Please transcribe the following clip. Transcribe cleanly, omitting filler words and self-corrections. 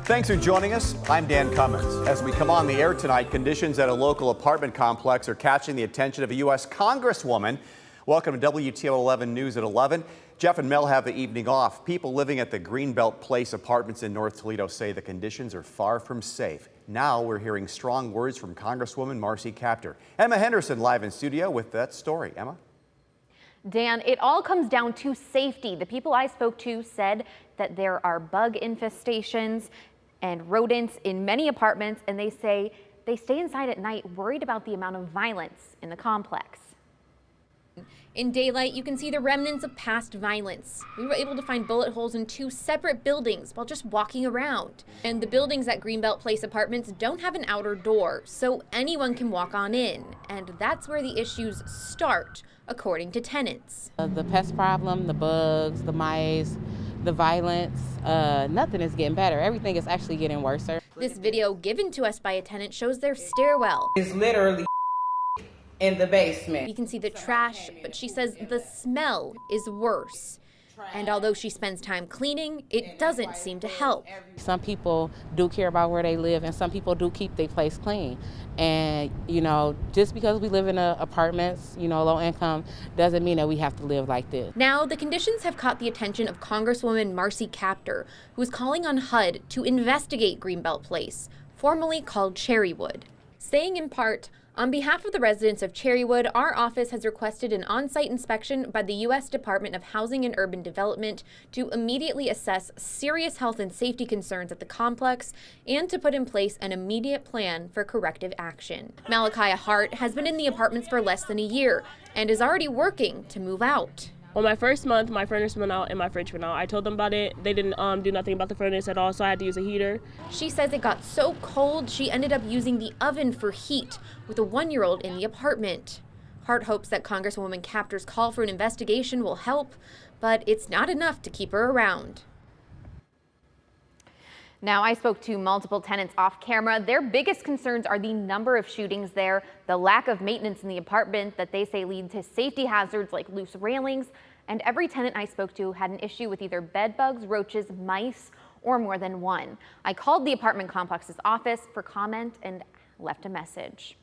Thanks for joining us. I'm Dan Cummins. As we come on the air tonight, conditions at a local apartment complex are catching the attention of a U.S. Congresswoman. Welcome to WTOL 11 News at 11. Jeff and Mel have the evening off. People living at the Greenbelt Place Apartments in North Toledo say the conditions are far from safe. Now we're hearing strong words from Congresswoman Marcy Kaptur. Emma Henderson live in studio with that story. Emma? Dan, it all comes down to safety. The people I spoke to said that there are bug infestations and rodents in many apartments, and they say they stay inside at night worried about the amount of violence in the complex. In daylight, you can see the remnants of past violence. We were able to find bullet holes in 2 separate buildings while just walking around. And the buildings at Greenbelt Place Apartments don't have an outer door, so anyone can walk on in. And that's where the issues start, according to tenants. The pest problem, the bugs, the mice, the violence, nothing is getting better. Everything is actually getting worse. This video given to us by a tenant shows their stairwell. It's literally in the basement. You can see the trash, but she says the smell is worse. And although she spends time cleaning, it doesn't seem to help. Some people do care about where they live, and some people do keep their place clean. And, you know, just because we live in apartments, you know, low income, doesn't mean that we have to live like this. Now, the conditions have caught the attention of Congresswoman Marcy Kaptur, who is calling on HUD to investigate Greenbelt Place, formerly called Cherrywood. Saying in part, on behalf of the residents of Cherrywood, our office has requested an on-site inspection by the U.S. Department of Housing and Urban Development to immediately assess serious health and safety concerns at the complex and to put in place an immediate plan for corrective action. Malachi Hart has been in the apartments for less than a year and is already working to move out. Well, my first month, my furnace went out and my fridge went out. I told them about it. They didn't do nothing about the furnace at all, so I had to use a heater. She says it got so cold she ended up using the oven for heat with a 1-year-old in the apartment. Hart hopes that Congresswoman Kaptur's call for an investigation will help, but it's not enough to keep her around. Now, I spoke to multiple tenants off camera. Their biggest concerns are the number of shootings there, the lack of maintenance in the apartment that they say lead to safety hazards like loose railings. And every tenant I spoke to had an issue with either bed bugs, roaches, mice, or more than one. I called the apartment complex's office for comment and left a message.